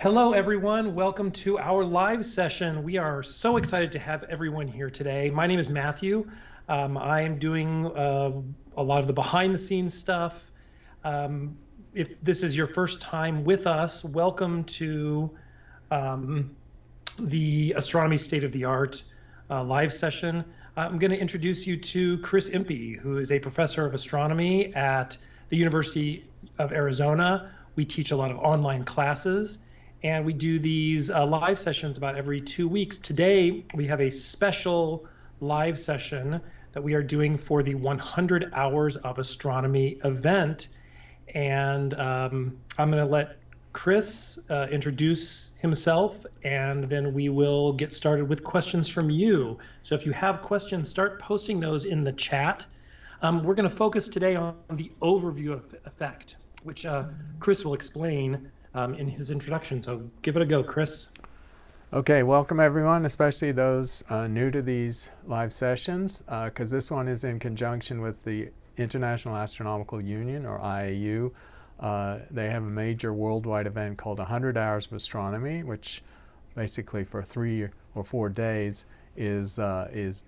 Hello, everyone. Welcome to our live session. We are so excited to have everyone here today. My name is Matthew. I am doing a lot of the behind the scenes stuff. If this is your first time with us, welcome to the Astronomy State of the Art live session. I'm going to introduce you to Chris Impey, who is a professor of astronomy at the University of Arizona. We teach a lot of online classes, and we do these live sessions about every 2 weeks. Today, we have a special live session that we are doing for the 100 Hours of Astronomy event. And I'm going to let Chris introduce himself, and then we will get started with questions from you. So if you have questions, start posting those in the chat. We're going to focus today on the overview effect, which Chris will explain in his introduction. So give it a go, Chris. Okay, welcome everyone, especially those new to these live sessions, because this one is in conjunction with the International Astronomical Union, or IAU. They have a major worldwide event called 100 Hours of Astronomy, which basically for 3 or 4 days is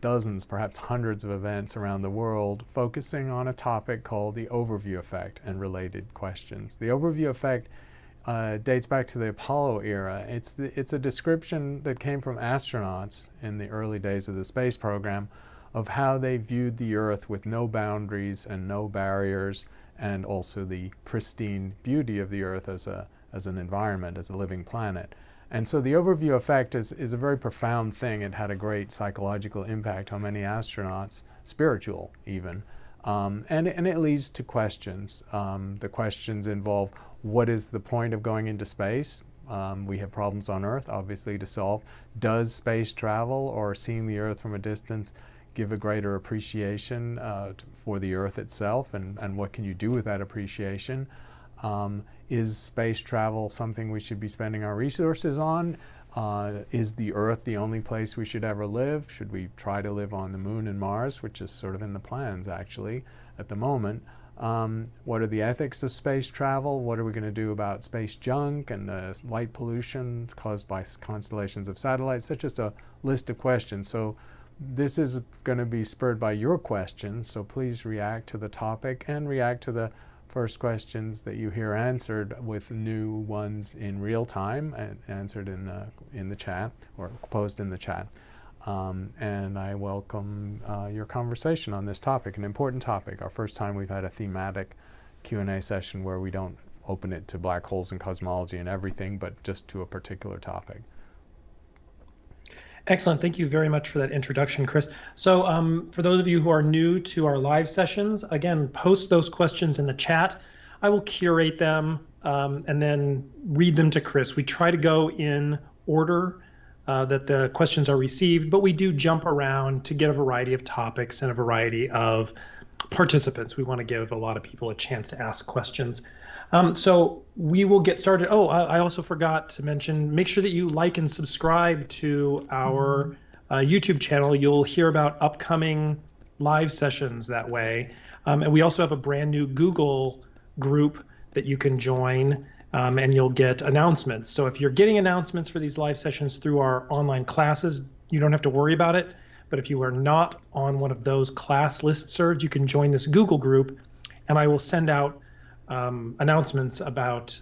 dozens, perhaps hundreds of events around the world focusing on a topic called the overview effect and related questions. The overview effect dates back to the Apollo era. It's a description that came from astronauts in the early days of the space program of how they viewed the Earth with no boundaries and no barriers, and also the pristine beauty of the Earth as an environment, as a living planet. And so the overview effect is a very profound thing. It had a great psychological impact on many astronauts, spiritual even. And it leads to questions. The questions involve, what is the point of going into space? We have problems on Earth, obviously, to solve. Does space travel or seeing the Earth from a distance give a greater appreciation for the Earth itself, and what can you do with that appreciation? Is space travel something we should be spending our resources on? Is the Earth the only place we should ever live? Should we try to live on the Moon and Mars, which is sort of in the plans actually at the moment? What are the ethics of space travel? What are we going to do about space junk and light pollution caused by constellations of satellites? Such just a list of questions. So this is going to be spurred by your questions, so please react to the topic and react to the first questions that you hear answered with new ones in real time and answered in the chat or posed in the chat. And I welcome your conversation on this topic, an important topic. Our first time we've had a thematic Q&A session where we don't open it to black holes and cosmology and everything, but just to a particular topic. Excellent. Thank you very much for that introduction, Chris. So for those of you who are new to our live sessions, again, post those questions in the chat. I will curate them and then read them to Chris. We try to go in order that the questions are received, but we do jump around to get a variety of topics and a variety of participants. We want to give a lot of people a chance to ask questions. So we will get started. Oh, I also forgot to mention, make sure that you like and subscribe to our YouTube channel. You'll hear about upcoming live sessions that way. And we also have a brand new Google group that you can join, and you'll get announcements. So if you're getting announcements for these live sessions through our online classes, you don't have to worry about it. But if you are not on one of those class listservs, you can join this Google group, and I will send out announcements about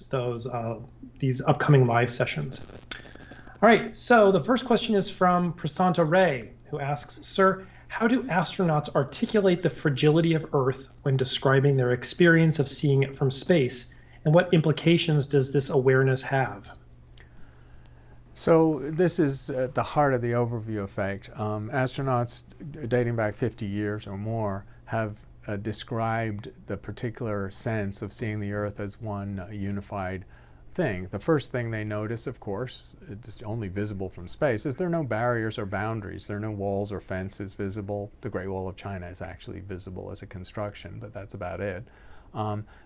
these upcoming live sessions. All right, so the first question is from Prasanta Ray, who asks, Sir, how do astronauts articulate the fragility of Earth when describing their experience of seeing it from space? And what implications does this awareness have? So this is at the heart of the overview effect. Astronauts dating back 50 years or more have described the particular sense of seeing the Earth as one unified thing. The first thing they notice, of course, it's only visible from space, is there are no barriers or boundaries. There are no walls or fences visible. The Great Wall of China is actually visible as a construction, but that's about it.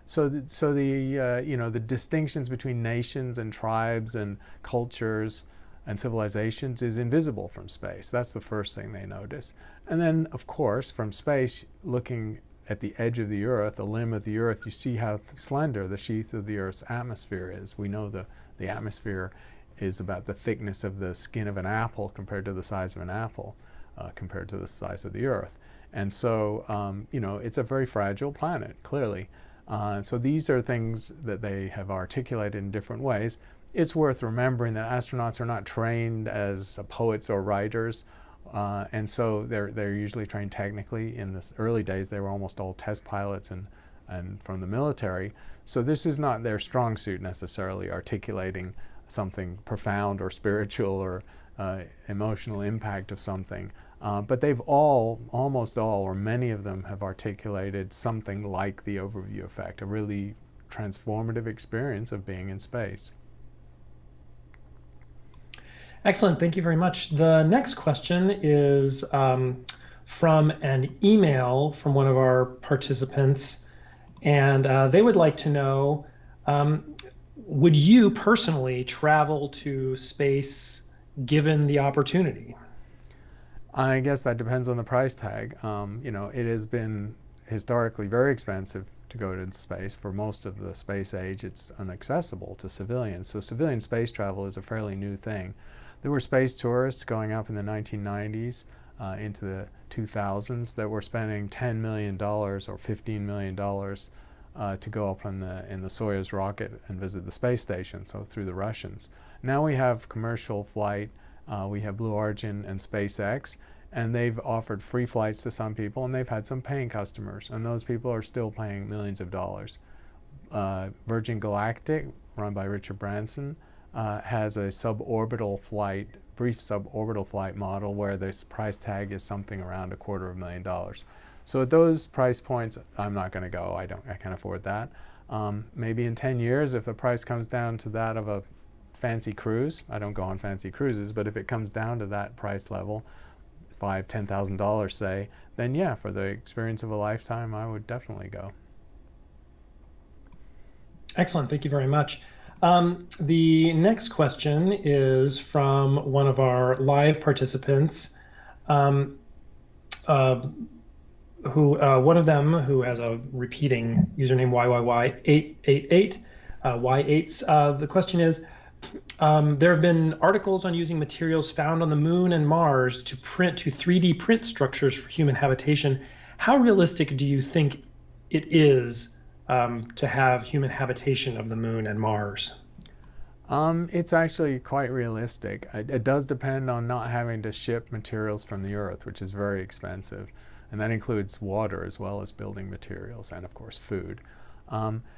So the distinctions between nations and tribes and cultures and civilizations is invisible from space. That's the first thing they notice. And then, of course, from space, looking at the edge of the Earth, the limb of the Earth, you see how slender the sheath of the Earth's atmosphere is. We know the The atmosphere is about the thickness of the skin of an apple compared to the size of an apple, compared to the size of the Earth. And so, it's a very fragile planet, clearly. So these are things that they have articulated in different ways. It's worth remembering that astronauts are not trained as poets or writers, and so they're usually trained technically. In the early days, they were almost all test pilots and from the military. So this is not their strong suit necessarily, articulating something profound or spiritual or emotional impact of something. But they've almost all, or many of them, have articulated something like the overview effect, a really transformative experience of being in space. Excellent, thank you very much. The next question is from an email from one of our participants, and they would like to know, would you personally travel to space given the opportunity? I guess that depends on the price tag. It has been historically very expensive to go to space. For most of the space age, it's inaccessible to civilians. So civilian space travel is a fairly new thing. There were space tourists going up in the 1990s into the 2000s that were spending $10 million or $15 million to go up in the Soyuz rocket and visit the space station, so through the Russians. Now we have commercial flight. We have Blue Origin and SpaceX, and they've offered free flights to some people, and they've had some paying customers, and those people are still paying millions of dollars. Virgin Galactic, run by Richard Branson, has a brief suborbital flight model where this price tag is something around $250,000. So at those price points, I'm not going to go. I can't afford that. Maybe in 10 years, if the price comes down to that of a fancy cruise, I don't go on fancy cruises, but if it comes down to that price level, $5,000, $10,000 say, then yeah, for the experience of a lifetime, I would definitely go. Excellent, thank you very much. The next question is from one of our live participants, one of them who has a repeating username YYY888, Y8s. The question is, there have been articles on using materials found on the moon and Mars to 3D print structures for human habitation. How realistic do you think it is to have human habitation of the moon and Mars? It's actually quite realistic. It does depend on not having to ship materials from the Earth, which is very expensive. And that includes water as well as building materials and, of course, food.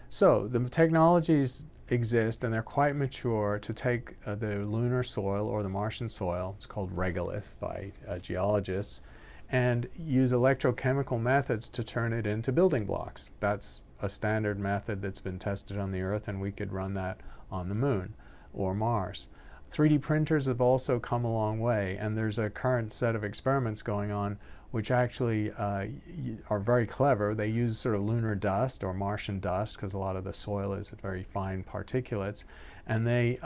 So the technologies exist, and they're quite mature to take the lunar soil or the Martian soil, it's called regolith by geologists, and use electrochemical methods to turn it into building blocks. That's a standard method that's been tested on the Earth, and we could run that on the moon or Mars. 3D printers have also come a long way, and there's a current set of experiments going on which actually are very clever. They use sort of lunar dust or Martian dust, because a lot of the soil is very fine particulates, and they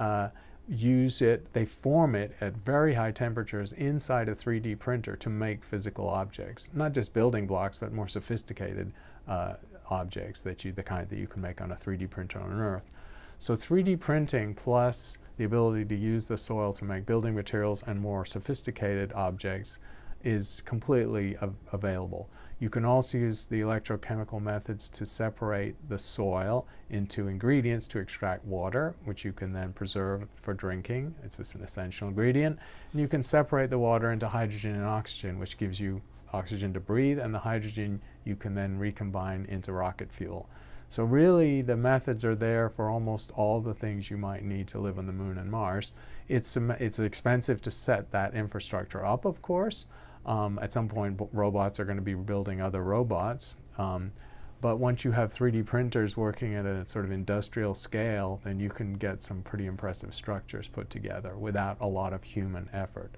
they form it at very high temperatures inside a 3D printer to make physical objects, not just building blocks, but more sophisticated objects the kind that you can make on a 3D printer on Earth. So 3D printing plus the ability to use the soil to make building materials and more sophisticated objects is completely available. You can also use the electrochemical methods to separate the soil into ingredients to extract water, which you can then preserve for drinking. It's an essential ingredient. And you can separate the water into hydrogen and oxygen, which gives you oxygen to breathe, and the hydrogen you can then recombine into rocket fuel. So really, the methods are there for almost all the things you might need to live on the moon and Mars. It's expensive to set that infrastructure up, of course. At some point, robots are going to be building other robots. But once you have 3D printers working at a sort of industrial scale, then you can get some pretty impressive structures put together without a lot of human effort.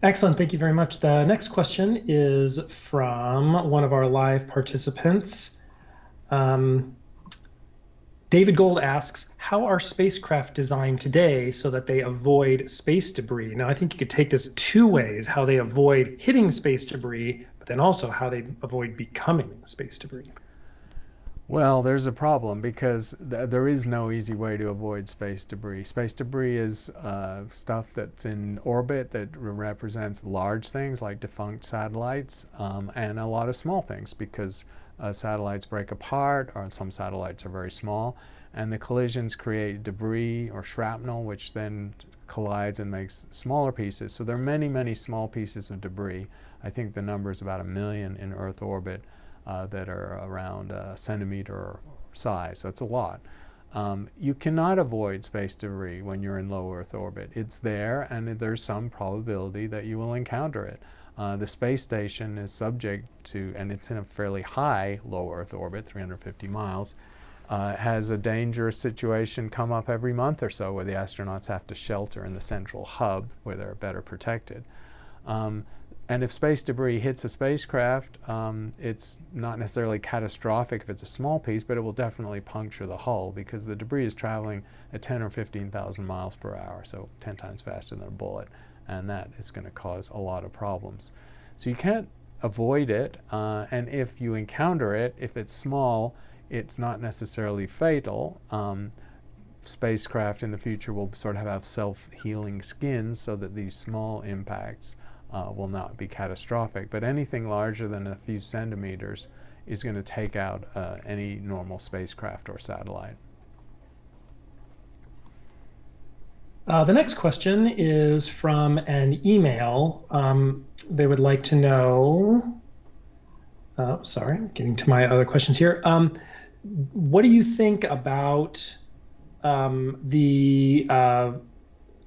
Excellent, thank you very much. The next question is from one of our live participants. David Gold asks, how are spacecraft designed today so that they avoid space debris? Now, I think you could take this two ways, how they avoid hitting space debris, but then also how they avoid becoming space debris. Well, there's a problem because there is no easy way to avoid space debris. Space debris is stuff that's in orbit that represents large things like defunct satellites, and a lot of small things because satellites break apart, or some satellites are very small, and the collisions create debris or shrapnel, which then collides and makes smaller pieces. So there are many, many small pieces of debris. I think the number is about 1 million in Earth orbit. That are around a centimeter size, so it's a lot. You cannot avoid space debris when you're in low Earth orbit. It's there, and there's some probability that you will encounter it. The space station is subject to, and it's in a fairly high low Earth orbit, 350 miles, has a dangerous situation come up every month or so where the astronauts have to shelter in the central hub where they're better protected. And if space debris hits a spacecraft, it's not necessarily catastrophic if it's a small piece, but it will definitely puncture the hull because the debris is traveling at 10 or 15,000 miles per hour, so 10 times faster than a bullet, and that is going to cause a lot of problems. So you can't avoid it, and if you encounter it, if it's small, it's not necessarily fatal. Spacecraft in the future will sort of have self-healing skins so that these small impacts will not be catastrophic, but anything larger than a few centimeters is going to take out any normal spacecraft or satellite. The next question is from an email. They would like to know, sorry, getting to my other questions here. What do you think about the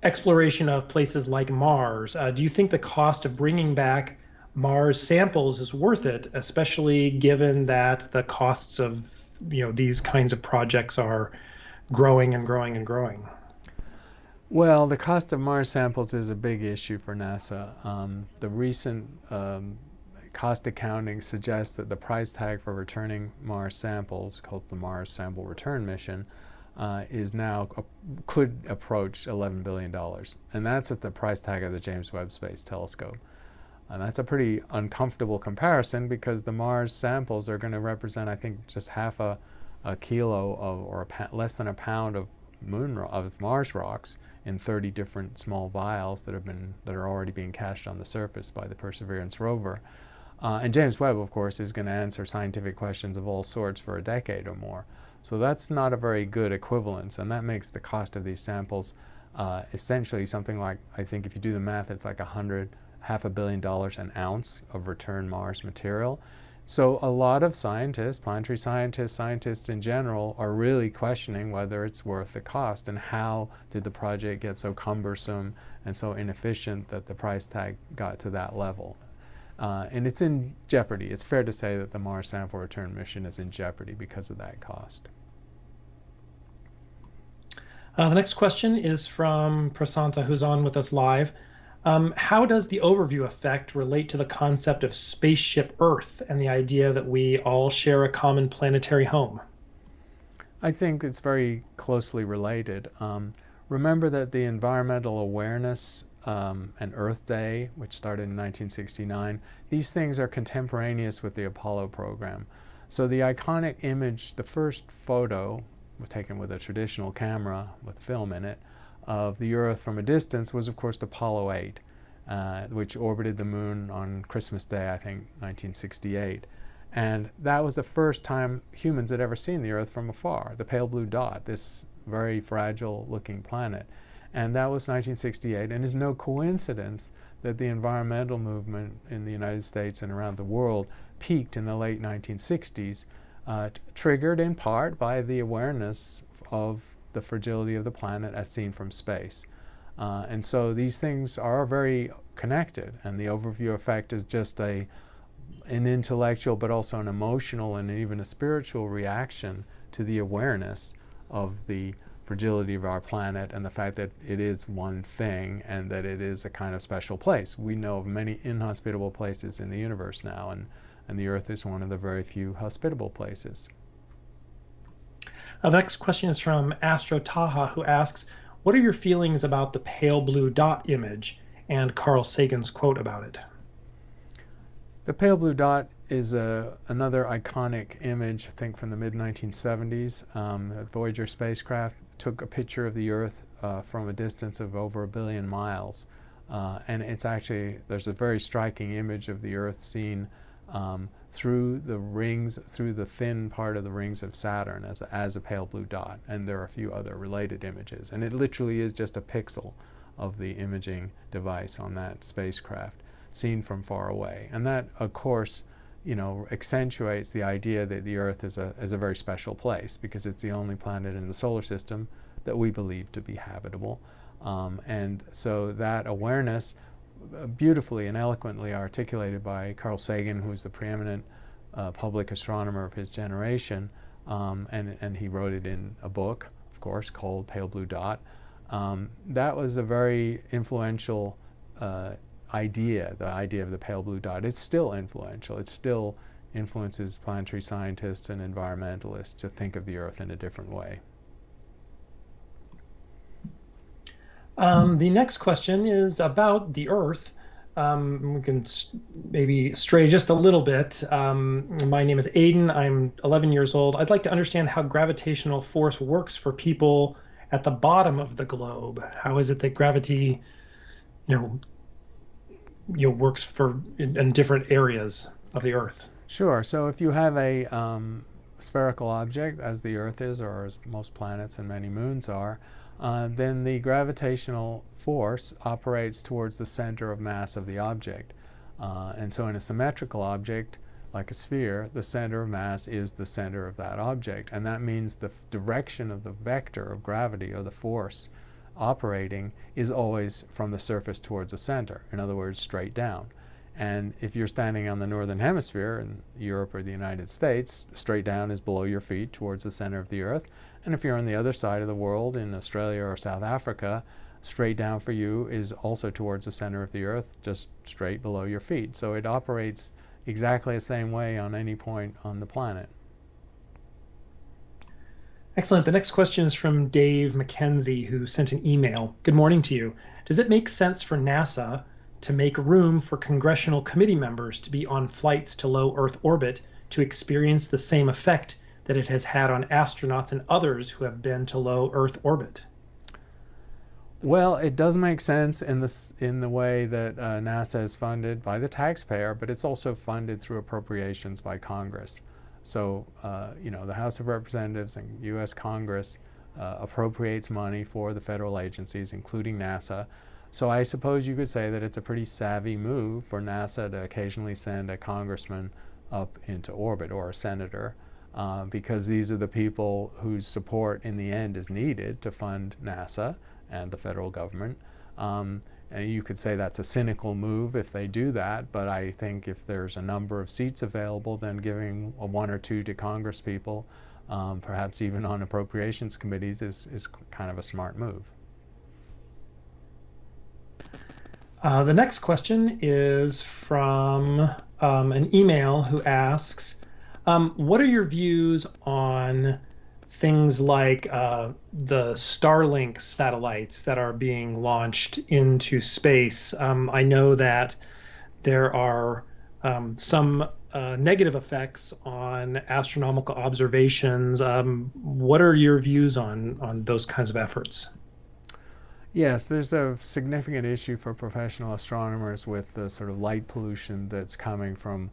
exploration of places like Mars? Do you think the cost of bringing back Mars samples is worth it, especially given that the costs of these kinds of projects are growing and growing and growing? Well, the cost of Mars samples is a big issue for NASA. The recent cost accounting suggests that the price tag for returning Mars samples, called the Mars Sample Return Mission, is now could approach $11 billion, and that's at the price tag of the James Webb Space Telescope. And that's a pretty uncomfortable comparison because the Mars samples are going to represent, I think, just half a kilo of, or less than a pound of Mars rocks in 30 different small vials that are already being cached on the surface by the Perseverance rover. And James Webb, of course, is going to answer scientific questions of all sorts for a decade or more. So that's not a very good equivalence, and that makes the cost of these samples essentially something like, I think if you do the math, it's like $500 million an ounce of return Mars material. So a lot of scientists, planetary scientists, scientists in general, are really questioning whether it's worth the cost and how did the project get so cumbersome and so inefficient that the price tag got to that level. And it's in jeopardy. It's fair to say that the Mars Sample Return Mission is in jeopardy because of that cost. The next question is from Prasanta, who's on with us live. How does the overview effect relate to the concept of spaceship Earth and the idea that we all share a common planetary home? I think it's very closely related. Remember that the Environmental Awareness and Earth Day, which started in 1969, these things are contemporaneous with the Apollo program. So the iconic image, the first photo, was taken with a traditional camera with film in it, of the Earth from a distance was, of course, Apollo 8, which orbited the moon on Christmas Day, I think, 1968. And that was the first time humans had ever seen the Earth from afar, the pale blue dot, this very fragile-looking planet. And that was 1968, and it's no coincidence that the environmental movement in the United States and around the world peaked in the late 1960s, triggered in part by the awareness of the fragility of the planet as seen from space. And so these things are very connected, and the overview effect is just an intellectual but also an emotional and even a spiritual reaction to the awareness of the fragility of our planet and the fact that it is one thing and that it is a kind of special place. We know of many inhospitable places in the universe now, and the Earth is one of the very few hospitable places. The next question is from Astro Taha, who asks, what are your feelings about the pale blue dot image and Carl Sagan's quote about it? The pale blue dot is another iconic image, I think from the mid-1970s. The Voyager spacecraft took a picture of the Earth from a distance of over 1 billion miles. And it's actually, there's a very striking image of the Earth seen through the rings, through the thin part of the rings of Saturn as a pale blue dot. And there are a few other related images. And it literally is just a pixel of the imaging device on that spacecraft seen from far away. And that, of course, accentuates the idea that the Earth is a very special place, because it's the only planet in the solar system that we believe to be habitable. And so that awareness, beautifully and eloquently articulated by Carl Sagan, who's the preeminent public astronomer of his generation, and he wrote it in a book, of course, called Pale Blue Dot. That was a very influential idea, the idea of the pale blue dot. It's still influential. It still influences planetary scientists and environmentalists to think of the Earth in a different way. The next question is about the Earth. We can maybe stray just a little bit. My name is Aiden. I'm 11 years old. I'd like to understand how gravitational force works for people at the bottom of the globe. How is it that gravity, works in different areas of the Earth? Sure. So if you have a spherical object, as the Earth is, or as most planets and many moons are, then the gravitational force operates towards the center of mass of the object. And so in a symmetrical object, like a sphere, the center of mass is the center of that object. And that means the direction of the vector of gravity, or the force operating, is always from the surface towards the center. In other words, straight down. And if you're standing on the northern hemisphere in Europe or the United States, straight down is below your feet towards the center of the Earth. And if you're on the other side of the world in Australia or South Africa, straight down for you is also towards the center of the Earth, just straight below your feet. So it operates exactly the same way on any point on the planet. Excellent. The next question is from Dave McKenzie, who sent an email. Good morning to you. Does it make sense for NASA to make room for congressional committee members to be on flights to low Earth orbit to experience the same effect that it has had on astronauts and others who have been to low Earth orbit? Well, it does make sense in the way that NASA is funded by the taxpayer, but it's also funded through appropriations by Congress. So, the House of Representatives and U.S. Congress appropriates money for the federal agencies, including NASA. So I suppose you could say that it's a pretty savvy move for NASA to occasionally send a congressman up into orbit, or a senator, because these are the people whose support in the end is needed to fund NASA and the federal government. And you could say that's a cynical move if they do that, but I think if there's a number of seats available, then giving one or two to Congress people, perhaps even on appropriations committees, is kind of a smart move. The next question is from an email who asks, what are your views on things like the Starlink satellites that are being launched into space? I know that there are some negative effects on astronomical observations. What are your views on those kinds of efforts? Yes, there's a significant issue for professional astronomers with the sort of light pollution that's coming from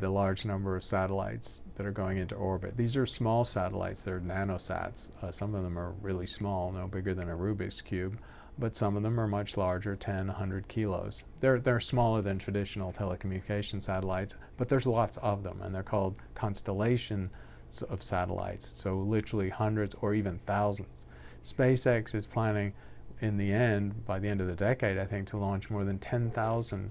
the large number of satellites that are going into orbit. These are small satellites, they're nanosats. Some of them are really small, no bigger than a Rubik's Cube, but some of them are much larger, 10, 100 kilos. They're smaller than traditional telecommunication satellites, but there's lots of them, and they're called constellations of satellites, so literally hundreds or even thousands. SpaceX is planning, in the end, by the end of the decade, I think, to launch more than 10,000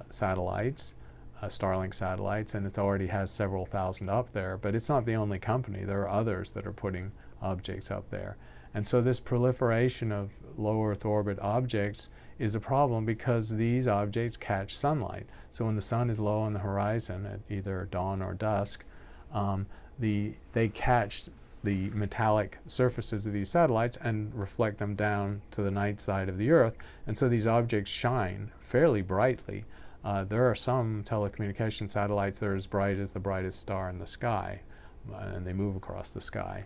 satellites, Starlink satellites, and it already has several thousand up there, but it's not the only company. There are others that are putting objects up there. And so this proliferation of low Earth orbit objects is a problem because these objects catch sunlight. So when the sun is low on the horizon at either dawn or dusk, they catch the metallic surfaces of these satellites and reflect them down to the night side of the Earth. And so these objects shine fairly brightly. There are some telecommunication satellites that are as bright as the brightest star in the sky, and they move across the sky.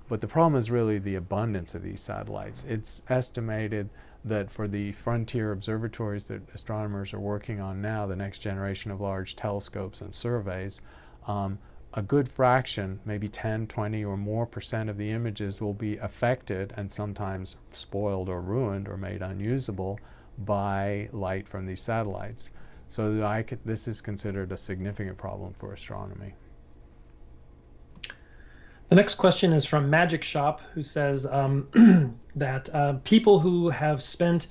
But the problem is really the abundance of these satellites. It's estimated that for the frontier observatories that astronomers are working on now, the next generation of large telescopes and surveys, a good fraction, maybe 10, 20 or more % of the images will be affected and sometimes spoiled or ruined or made unusable by light from these satellites. So this is considered a significant problem for astronomy. The next question is from Magic Shop, who says that people who have spent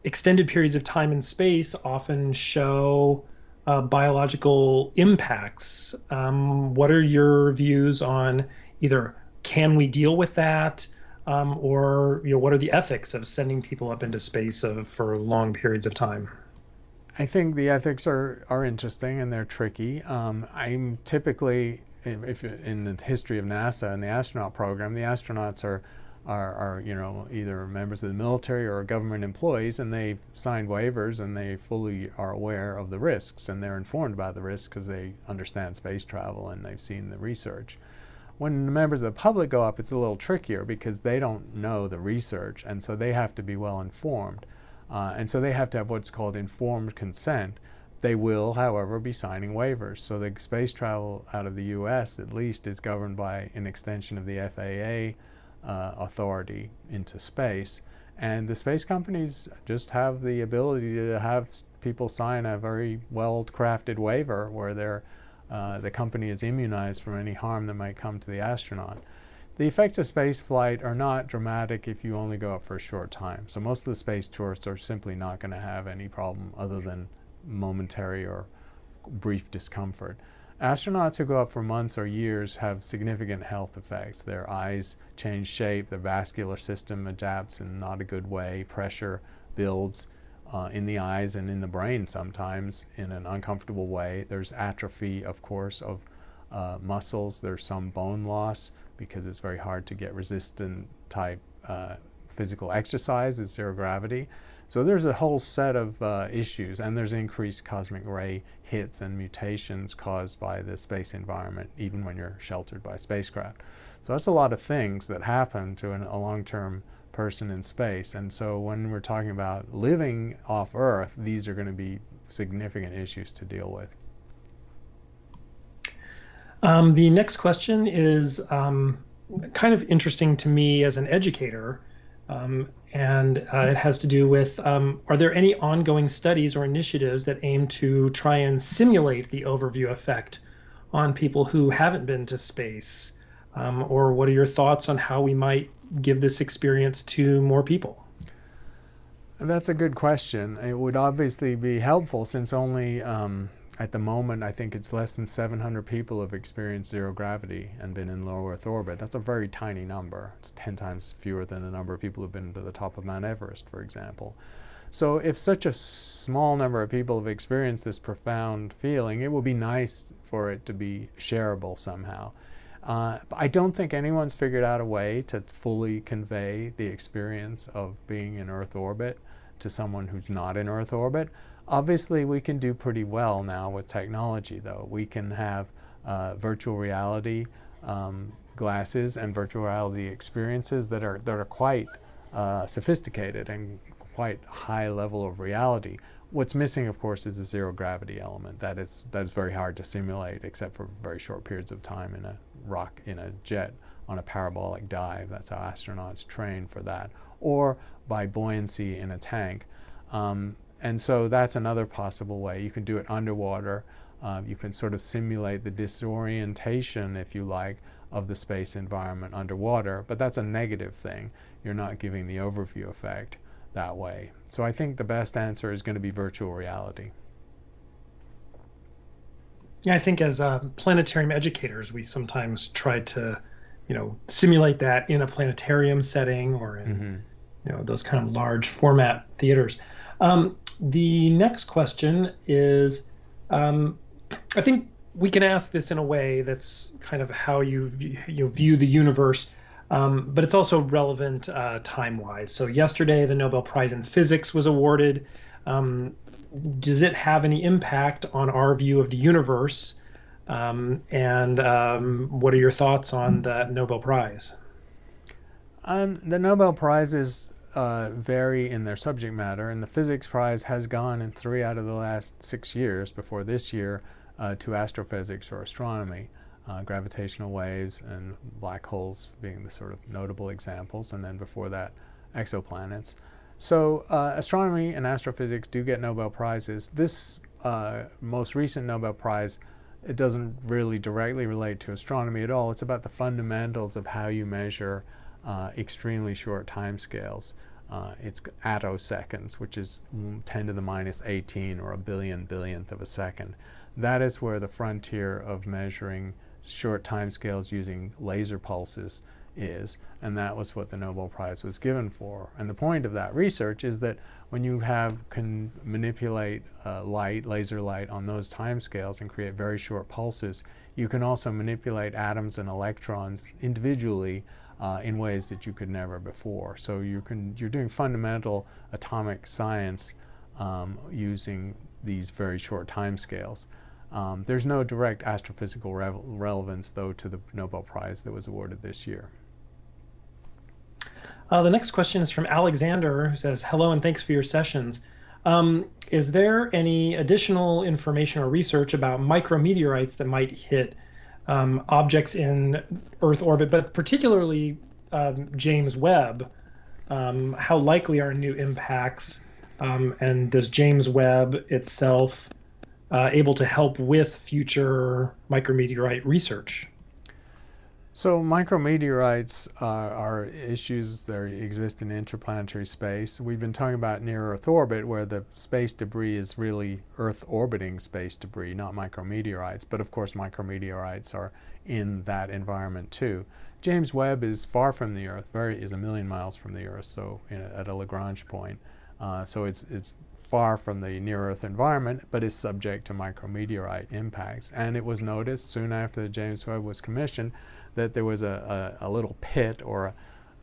extended periods of time in space often show biological impacts. What are your views on either can we deal with that, or what are the ethics of sending people up into space for long periods of time? I think the ethics are interesting and they're tricky. I'm typically, if in the history of NASA and the astronaut program, the astronauts are either members of the military or government employees, and they've signed waivers and they fully are aware of the risks and they're informed about the risks because they understand space travel and they've seen the research. When the members of the public go up, it's a little trickier because they don't know the research, and so they have to be well informed. And so they have to have what's called informed consent. They will, however, be signing waivers. So the space travel out of the US, at least, is governed by an extension of the FAA authority into space. And the space companies just have the ability to have people sign a very well-crafted waiver where the company is immunized from any harm that might come to the astronaut. The effects of space flight are not dramatic if you only go up for a short time. So most of the space tourists are simply not going to have any problem other than momentary or brief discomfort. Astronauts who go up for months or years have significant health effects. Their eyes change shape, the vascular system adapts in not a good way, pressure builds in the eyes and in the brain sometimes in an uncomfortable way. There's atrophy, of course, of muscles. There's some bone loss because it's very hard to get resistant type physical exercise at zero gravity. So there's a whole set of issues, and there's increased cosmic ray hits and mutations caused by the space environment, even when you're sheltered by spacecraft. So that's a lot of things that happen to a long-term person in space. And so when we're talking about living off Earth, these are going to be significant issues to deal with. The next question is kind of interesting to me as an educator. And it has to do with, are there any ongoing studies or initiatives that aim to try and simulate the overview effect on people who haven't been to space? Or what are your thoughts on how we might give this experience to more people? That's a good question. It would obviously be helpful since only at the moment, I think it's less than 700 people have experienced zero gravity and been in low Earth orbit. That's a very tiny number. It's 10 times fewer than the number of people who have been to the top of Mount Everest, for example. So if such a small number of people have experienced this profound feeling, it would be nice for it to be shareable somehow. I don't think anyone's figured out a way to fully convey the experience of being in Earth orbit to someone who's not in Earth orbit. Obviously, we can do pretty well now with technology, though. We can have virtual reality glasses and virtual reality experiences that are quite sophisticated and quite high level of reality. What's missing, of course, is the zero gravity element. That is very hard to simulate, except for very short periods of time in a jet on a parabolic dive. That's how astronauts train for that, or by buoyancy in a tank. And so that's another possible way. You can do it underwater. You can sort of simulate the disorientation, if you like, of the space environment underwater, but that's a negative thing. You're not giving the overview effect that way. So I think the best answer is going to be virtual reality. Yeah, I think as planetarium educators, we sometimes try to, simulate that in a planetarium setting or in, those kind of large format theaters. The next question is, I think we can ask this in a way that's kind of how you view the universe, but it's also relevant time-wise. So yesterday, the Nobel Prize in Physics was awarded. does it have any impact on our view of the universe? And what are your thoughts on the Nobel Prize? The Nobel Prizes vary in their subject matter, and the Physics Prize has gone in 3 out of the last 6 years before this year to astrophysics or astronomy, gravitational waves and black holes being the sort of notable examples, and then before that, exoplanets. So astronomy and astrophysics do get Nobel Prizes. This most recent Nobel Prize, it doesn't really directly relate to astronomy at all. It's about the fundamentals of how you measure extremely short timescales. It's attoseconds, which is 10 to the minus 18 or a billionth of a second. That is where the frontier of measuring short timescales using laser pulses is, and that was what the Nobel Prize was given for. And the point of that research is that when you can manipulate laser light on those timescales and create very short pulses, you can also manipulate atoms and electrons individually in ways that you could never before. So you're doing fundamental atomic science using these very short timescales. There's no direct astrophysical relevance, though, to the Nobel Prize that was awarded this year. The next question is from Alexander, who says, hello and thanks for your sessions. Is there any additional information or research about micrometeorites that might hit objects in Earth orbit, but particularly James Webb? How likely are new impacts? And does James Webb itself able to help with future micrometeorite research? So micrometeorites are issues that exist in interplanetary space. We've been talking about near-Earth orbit, where the space debris is really Earth-orbiting space debris, not micrometeorites. But of course, micrometeorites are in that environment too. James Webb is far from the Earth, is 1 million miles from the Earth, so at a Lagrange point. So it's far from the near-Earth environment, but is subject to micrometeorite impacts. And it was noticed soon after the James Webb was commissioned that there was a little pit or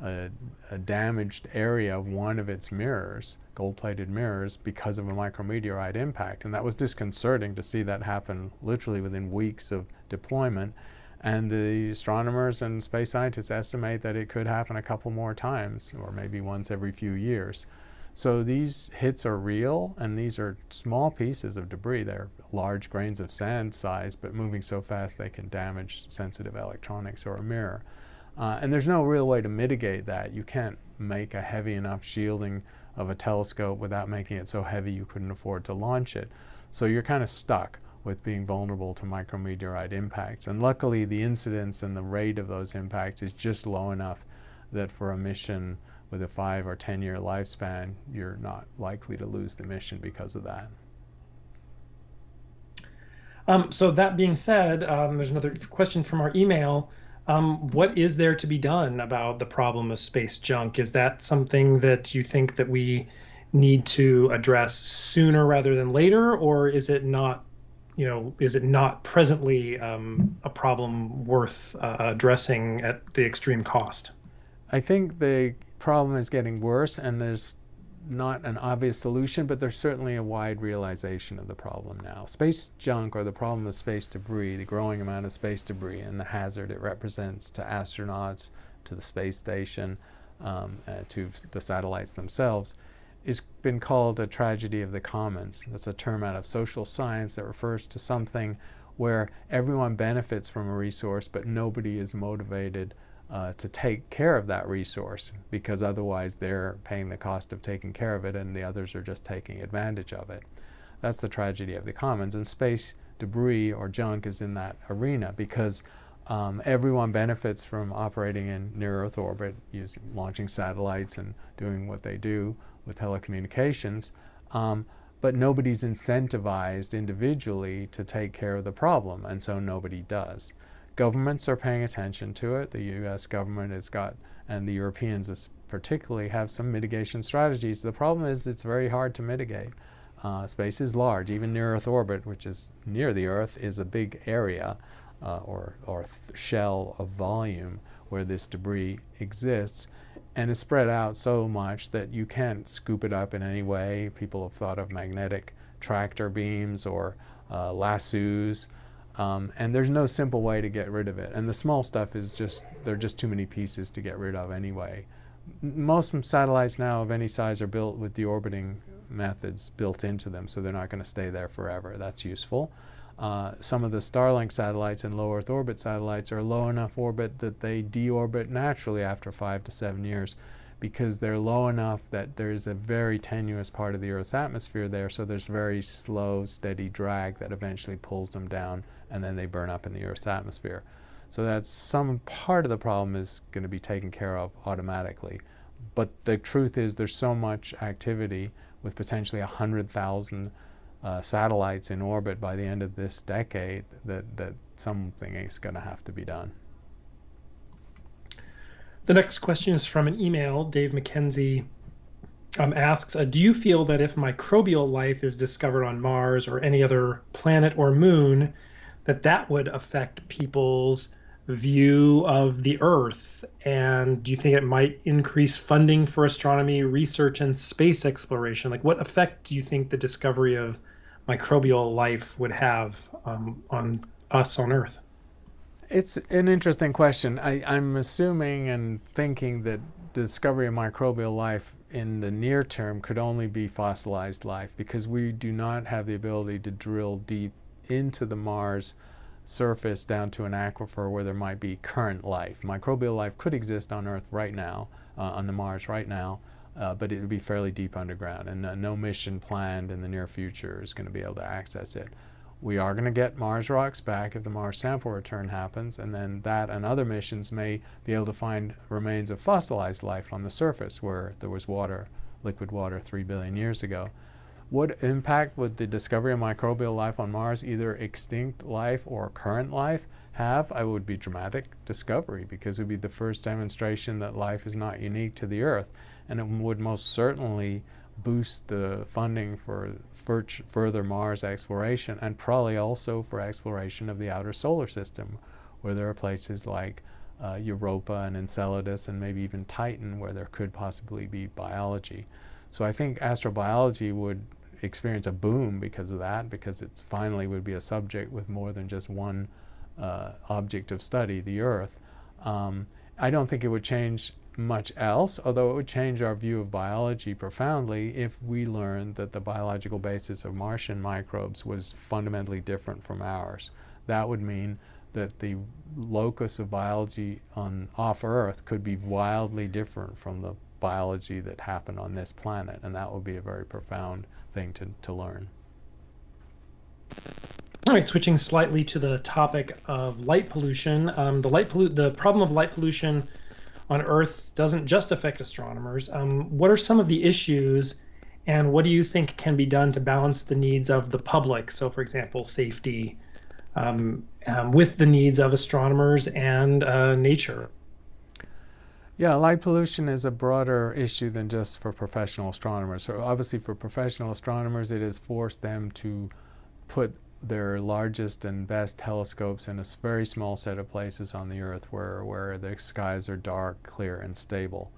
a damaged area of one of its mirrors, gold-plated mirrors, because of a micrometeorite impact. And that was disconcerting to see that happen literally within weeks of deployment. And the astronomers and space scientists estimate that it could happen a couple more times, or maybe once every few years. So these hits are real, and these are small pieces of debris. They're large grains of sand size, but moving so fast they can damage sensitive electronics or a mirror. And there's no real way to mitigate that. You can't make a heavy enough shielding of a telescope without making it so heavy you couldn't afford to launch it. So you're kind of stuck with being vulnerable to micrometeorite impacts. And luckily, the incidence and the rate of those impacts is just low enough that for a mission with a 5 or 10 year lifespan, you're not likely to lose the mission because of that. So that being said, there's another question from our email. What is there to be done about the problem of space junk? Is that something that you think that we need to address sooner rather than later, or is it not, is it not presently a problem worth addressing at the extreme cost? I think the problem is getting worse, and there's not an obvious solution, but there's certainly a wide realization of the problem now. Space junk, or the problem of space debris, the growing amount of space debris and the hazard it represents to astronauts, to the space station, to the satellites themselves, has been called a tragedy of the commons. That's a term out of social science that refers to something where everyone benefits from a resource, but nobody is motivated to take care of that resource, because otherwise they're paying the cost of taking care of it and the others are just taking advantage of it. That's the tragedy of the commons, and space debris or junk is in that arena, because everyone benefits from operating in near-Earth orbit, launching satellites and doing what they do with telecommunications, but nobody's incentivized individually to take care of the problem, and so nobody does. Governments are paying attention to it. The US government has got, and the Europeans particularly, have some mitigation strategies. The problem is it's very hard to mitigate. Space is large. Even near Earth orbit, which is near the Earth, is a big area or shell of volume where this debris exists, and is spread out so much that you can't scoop it up in any way. People have thought of magnetic tractor beams or lassos. And there's no simple way to get rid of it. And the small stuff is there are just too many pieces to get rid of anyway. Most satellites now of any size are built with deorbiting methods built into them, so they're not going to stay there forever. That's useful. Some of the Starlink satellites and low Earth orbit satellites are low enough orbit that they deorbit naturally after 5 to 7 years, because they're low enough that there's a very tenuous part of the Earth's atmosphere there, so there's very slow, steady drag that eventually pulls them down, and then they burn up in the Earth's atmosphere. So that's some part of the problem is going to be taken care of automatically. But the truth is there's so much activity with potentially 100,000 satellites in orbit by the end of this decade that something is going to have to be done. The next question is from an email. Dave McKenzie asks, do you feel that if microbial life is discovered on Mars or any other planet or moon, that would affect people's view of the Earth? And do you think it might increase funding for astronomy research and space exploration? Like, what effect do you think the discovery of microbial life would have on us on Earth? It's an interesting question. I'm assuming and thinking that the discovery of microbial life in the near term could only be fossilized life, because we do not have the ability to drill deep into the Mars surface down to an aquifer where there might be current life. Microbial life could exist on Earth right now, on the Mars right now, but it would be fairly deep underground, and no mission planned in the near future is going to be able to access it. We are going to get Mars rocks back if the Mars sample return happens, and then that and other missions may be able to find remains of fossilized life on the surface where there was water, liquid water 3 billion years ago. What impact would the discovery of microbial life on Mars, either extinct life or current life, have? It would be dramatic discovery, because it would be the first demonstration that life is not unique to the Earth, and it would most certainly boost the funding for further Mars exploration, and probably also for exploration of the outer solar system, where there are places like Europa and Enceladus and maybe even Titan where there could possibly be biology. So I think astrobiology would experience a boom because of that, because it finally would be a subject with more than just one object of study, the Earth. I don't think it would change much else, although it would change our view of biology profoundly if we learned that the biological basis of Martian microbes was fundamentally different from ours. That would mean that the locus of biology off Earth could be wildly different from the biology that happened on this planet, and that would be a very profound thing to learn. All right, switching slightly to the topic of light pollution. The problem of light pollution on Earth doesn't just affect astronomers. What are some of the issues, and what do you think can be done to balance the needs of the public? So, for example, safety with the needs of astronomers and nature. Yeah, light pollution is a broader issue than just for professional astronomers. So obviously for professional astronomers, it has forced them to put their largest and best telescopes in a very small set of places on the Earth where the skies are dark, clear, and stable.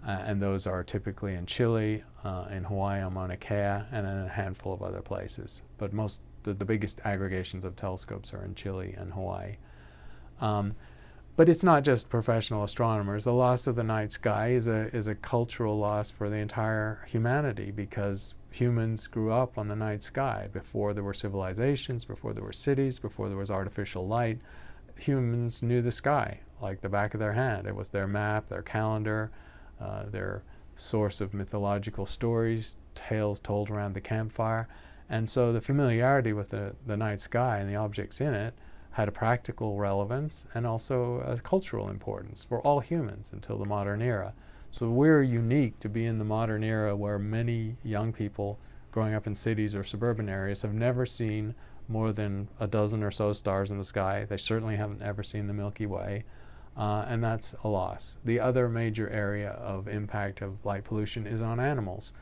And those are typically in Chile, in Hawaii on Mauna Kea, and in a handful of other places. But the biggest aggregations of telescopes are in Chile and Hawaii. But it's not just professional astronomers. The loss of the night sky is a cultural loss for the entire humanity, because humans grew up on the night sky. Before there were civilizations, before there were cities, before there was artificial light, humans knew the sky like the back of their hand. It was their map, their calendar, their source of mythological stories, tales told around the campfire. And so the familiarity with the night sky and the objects in it had a practical relevance and also a cultural importance for all humans until the modern era. So we're unique to be in the modern era where many young people growing up in cities or suburban areas have never seen more than a dozen or so stars in the sky. They certainly haven't ever seen the Milky Way, and that's a loss. The other major area of impact of light pollution is on animals.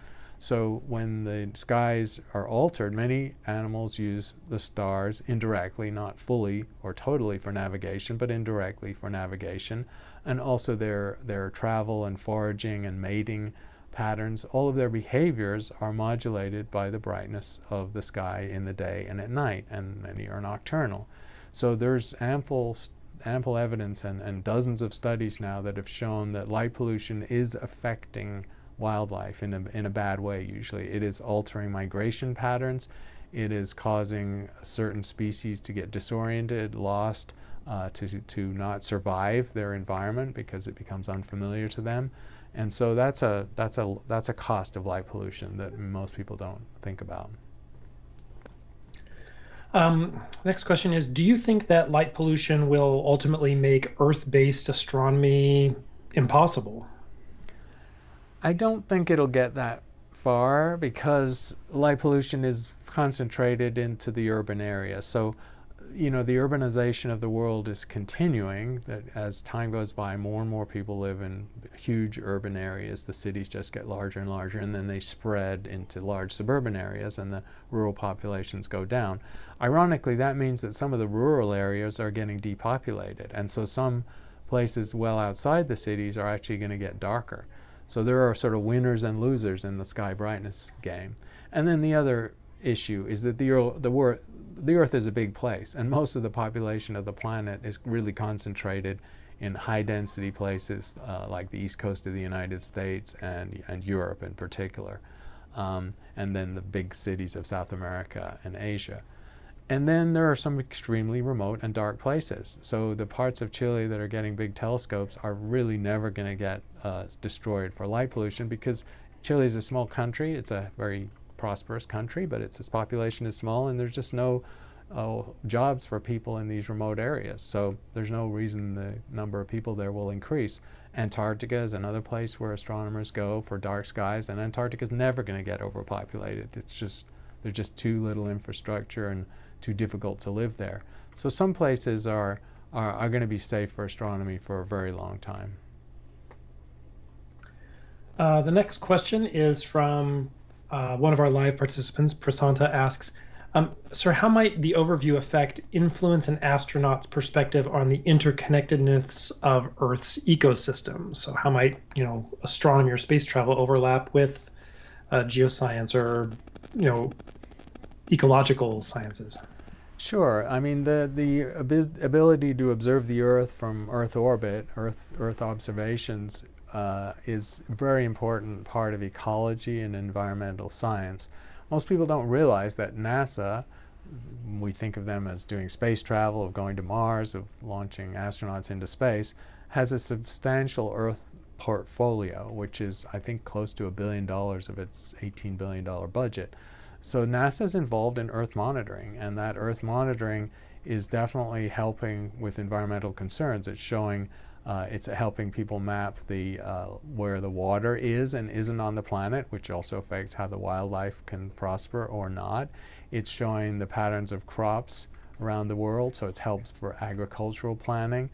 So when the skies are altered, many animals use the stars indirectly, not fully or totally for navigation, but indirectly for navigation, and also their travel and foraging and mating patterns, all of their behaviors are modulated by the brightness of the sky in the day and at night, and many are nocturnal. So there's ample evidence and dozens of studies now that have shown that light pollution is affecting wildlife in a bad way. Usually it is altering migration patterns, it is causing certain species to get disoriented, lost, to not survive their environment because it becomes unfamiliar to them. And so that's a cost of light pollution that most people don't think about. Next question is, do you think that light pollution will ultimately make Earth-based astronomy impossible? I don't think it'll get that far because light pollution is concentrated into the urban area. So, the urbanization of the world is continuing, that as time goes by, more and more people live in huge urban areas. The cities just get larger and larger, and then they spread into large suburban areas, and the rural populations go down. Ironically, that means that some of the rural areas are getting depopulated, and so some places well outside the cities are actually going to get darker. So there are sort of winners and losers in the sky brightness game. And then the other issue is that the Earth is a big place, and most of the population of the planet is really concentrated in high-density places like the east coast of the United States and Europe in particular, and then the big cities of South America and Asia. And then there are some extremely remote and dark places. So the parts of Chile that are getting big telescopes are really never going to get destroyed for light pollution, because Chile is a small country. It's a very prosperous country, but its population is small, and there's just no jobs for people in these remote areas. So there's no reason the number of people there will increase. Antarctica is another place where astronomers go for dark skies, and Antarctica is never going to get overpopulated. There's just too little infrastructure and too difficult to live there. So some places are going to be safe for astronomy for a very long time. The next question is from one of our live participants. Prasanta asks, Sir, how might the overview effect influence an astronaut's perspective on the interconnectedness of Earth's ecosystem? So how might, astronomy or space travel overlap with geoscience or, ecological sciences? Sure. I mean, the ability to observe the Earth from Earth orbit, Earth observations, is a very important part of ecology and environmental science. Most people don't realize that NASA, we think of them as doing space travel, of going to Mars, of launching astronauts into space, has a substantial Earth portfolio, which is, I think, close to $1 billion of its $18 billion budget. So NASA is involved in Earth monitoring, and that Earth monitoring is definitely helping with environmental concerns. It's showing, it's helping people map where the water is and isn't on the planet, which also affects how the wildlife can prosper or not. It's showing the patterns of crops around the world, so it helps for agricultural planning.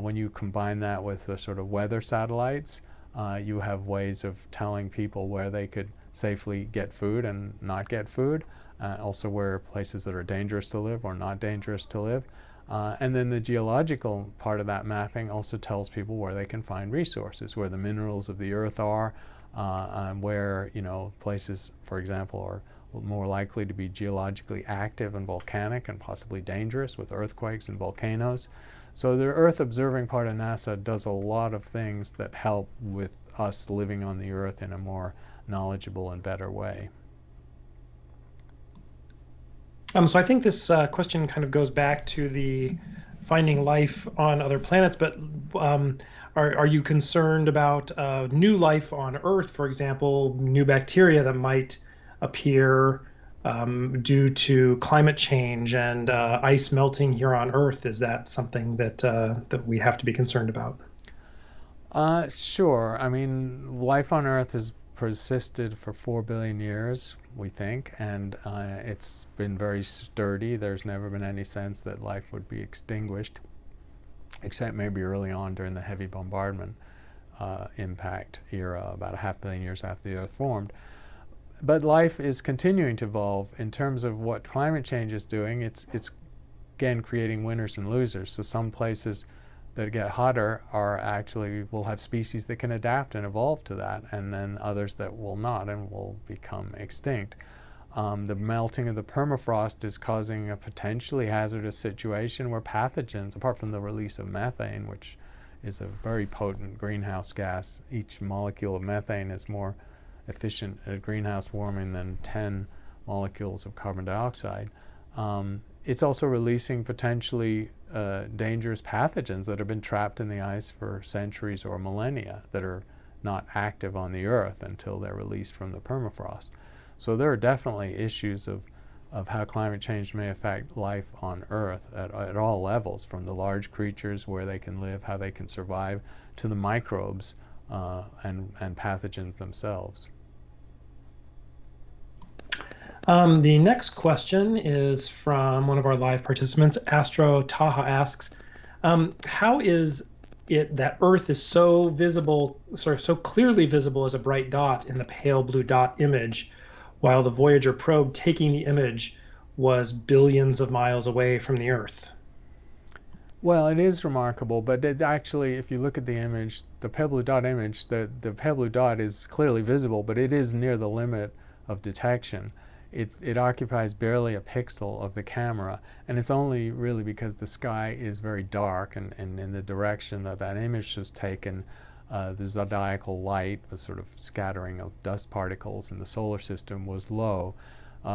When you combine that with the sort of weather satellites, you have ways of telling people where they could safely get food and not get food, also where places that are dangerous to live or not dangerous to live. And then the geological part of that mapping also tells people where they can find resources, where the minerals of the earth are, and where places, for example, are more likely to be geologically active and volcanic and possibly dangerous with earthquakes and volcanoes. So the Earth observing part of NASA does a lot of things that help with us living on the Earth in a more knowledgeable and better way. So I think this question kind of goes back to the finding life on other planets, but are you concerned about new life on Earth, for example, new bacteria that might appear due to climate change and ice melting here on Earth? Is that something that we have to be concerned about? Sure. I mean, life on Earth has persisted for 4 billion years, we think, and it's been very sturdy. There's never been any sense that life would be extinguished, except maybe early on during the heavy bombardment impact era, about 500 million years after the Earth formed. But life is continuing to evolve. In terms of what climate change is doing, it's again creating winners and losers. So some places that get hotter are actually will have species that can adapt and evolve to that, and then others that will not and will become extinct. The melting of the permafrost is causing a potentially hazardous situation where pathogens, apart from the release of methane, which is a very potent greenhouse gas, each molecule of methane is more efficient at greenhouse warming than 10 molecules of carbon dioxide. It's also releasing potentially dangerous pathogens that have been trapped in the ice for centuries or millennia that are not active on the Earth until they're released from the permafrost. So there are definitely issues of how climate change may affect life on Earth at all levels, from the large creatures, where they can live, how they can survive, to the microbes and pathogens themselves. The next question is from one of our live participants. Astro Taha asks, how is it that Earth is so visible, so clearly visible as a bright dot in the pale blue dot image, while the Voyager probe taking the image was billions of miles away from the Earth? Well, it is remarkable, but it actually, if you look at the image, the pale blue dot image, the pale blue dot is clearly visible, but it is near the limit of detection. It occupies barely a pixel of the camera, and it's only really because the sky is very dark, and in the direction that that image was taken, the zodiacal light, the sort of scattering of dust particles in the solar system, was low.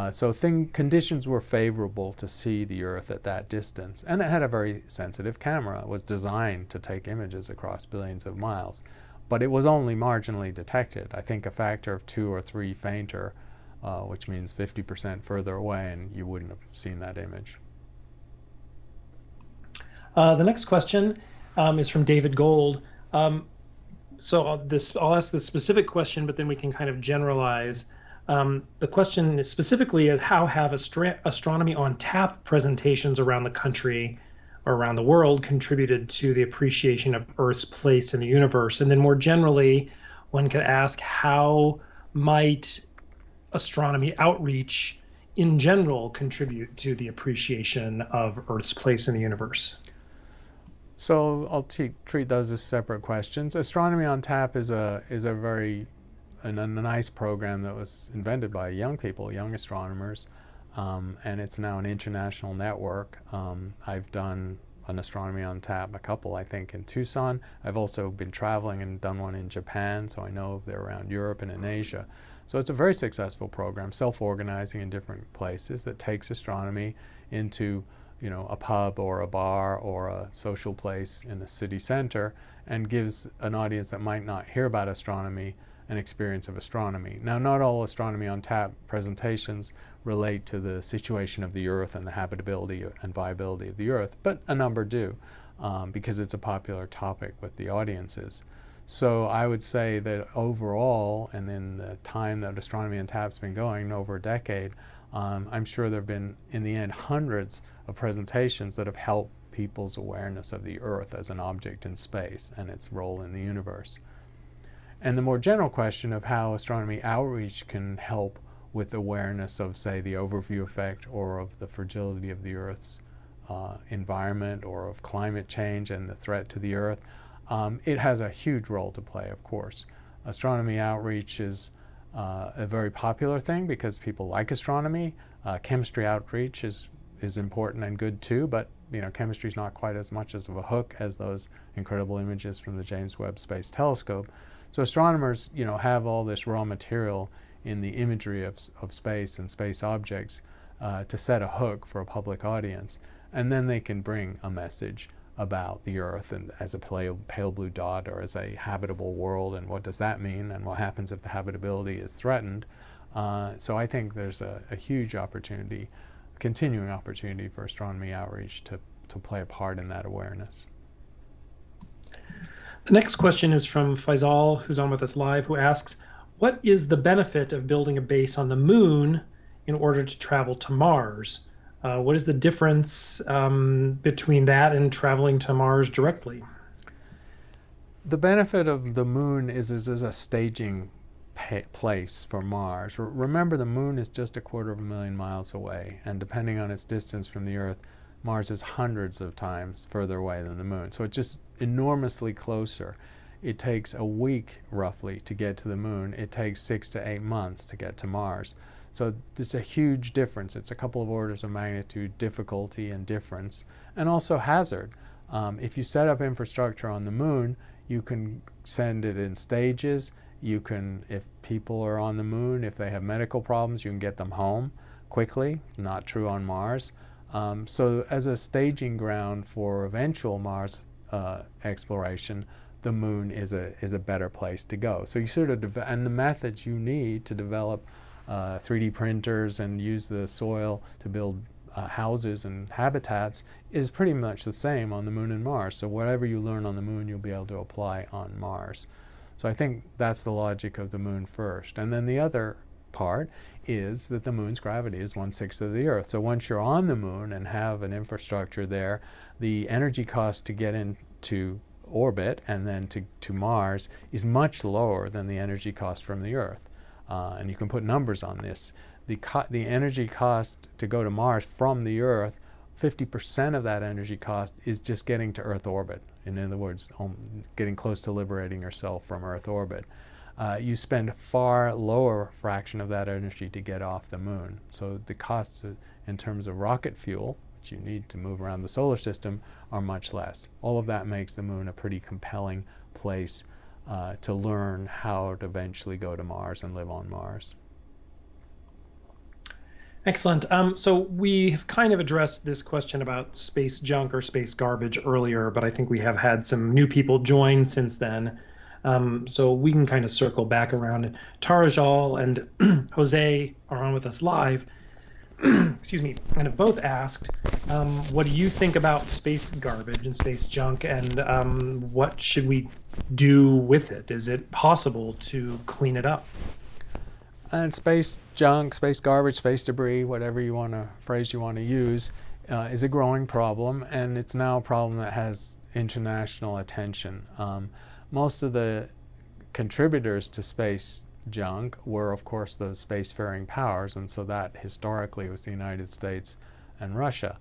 So conditions were favorable to see the Earth at that distance, and it had a very sensitive camera. It was designed to take images across billions of miles, but it was only marginally detected. I think a factor of 2 or 3 fainter, which means 50% further away, and you wouldn't have seen that image. The next question is from David Gold. So I'll ask the specific question, but then we can kind of generalize. The question is specifically is how have Astronomy on Tap presentations around the country or around the world contributed to the appreciation of Earth's place in the universe? And then more generally, one could ask, how might astronomy outreach in general contribute to the appreciation of Earth's place in the universe? So I'll treat those as separate questions. Astronomy on Tap is a very nice program that was invented by young people, young astronomers, and it's now an international network. I've done an Astronomy on Tap, a couple I think in Tucson. I've also been traveling and done one in Japan, so I know they're around Europe and in Asia. So it's a very successful program, self-organizing in different places, that takes astronomy into a pub or a bar or a social place in a city center, and gives an audience that might not hear about astronomy an experience of astronomy. Now, not all Astronomy on Tap presentations relate to the situation of the Earth and the habitability and viability of the Earth, but a number do, because it's a popular topic with the audiences. So I would say that overall, and in the time that Astronomy on Tap's been going, over a decade, I'm sure there have been, in the end, hundreds of presentations that have helped people's awareness of the Earth as an object in space and its role in the universe. And the more general question of how astronomy outreach can help with awareness of, say, the overview effect or of the fragility of the Earth's environment, or of climate change and the threat to the Earth, it has a huge role to play, of course. Astronomy outreach is a very popular thing because people like astronomy. Chemistry outreach is important and good too, but chemistry is not quite as much of a hook as those incredible images from the James Webb Space Telescope. So astronomers, have all this raw material in the imagery of space and space objects to set a hook for a public audience, and then they can bring a message about the Earth and as a pale blue dot, or as a habitable world, and what does that mean, and what happens if the habitability is threatened. So I think there's a huge opportunity, continuing opportunity for astronomy outreach to play a part in that awareness. The next question is from Faisal, who's on with us live, who asks, what is the benefit of building a base on the moon in order to travel to Mars? What is the difference between that and traveling to Mars directly? The benefit of the moon is a staging place for Mars. Remember, the moon is just 250,000 miles away, and depending on its distance from the Earth, Mars is hundreds of times further away than the moon. So it's just enormously closer. It takes a week roughly to get to the moon. It takes 6 to 8 months to get to Mars. So there's a huge difference. It's a couple of orders of magnitude difficulty and difference, and also hazard. If you set up infrastructure on the moon, you can send it in stages. You can, if people are on the moon, if they have medical problems, you can get them home quickly. Not true on Mars. So as a staging ground for eventual Mars exploration, the moon is a better place to go. So you sort of, and the methods you need to develop 3D printers and use the soil to build houses and habitats is pretty much the same on the moon and Mars. So whatever you learn on the moon, you'll be able to apply on Mars. So I think that's the logic of the moon first. And then the other part is that the moon's gravity is 1/6 of the Earth. So once you're on the moon and have an infrastructure there, the energy cost to get into orbit and then to Mars is much lower than the energy cost from the Earth. And you can put numbers on this. The energy cost to go to Mars from the Earth, 50% of that energy cost is just getting to Earth orbit. In other words, getting close to liberating yourself from Earth orbit. You spend a far lower fraction of that energy to get off the moon. So the costs in terms of rocket fuel, which you need to move around the solar system, are much less. All of that makes the moon a pretty compelling place to learn how to eventually go to Mars and live on Mars. Excellent. So we've kind of addressed this question about space junk or space garbage earlier, but I think we have had some new people join since then. So we can kind of circle back around. Tarajal and Jose are on with us live. Excuse me, and have both asked, what do you think about space garbage and space junk, and what should we do with it? Is it possible to clean it up? And space junk, space garbage, space debris, whatever phrase you want to use, is a growing problem, and it's now a problem that has international attention. Most of the contributors to space junk were, of course, the spacefaring powers, and so that historically was the United States and Russia.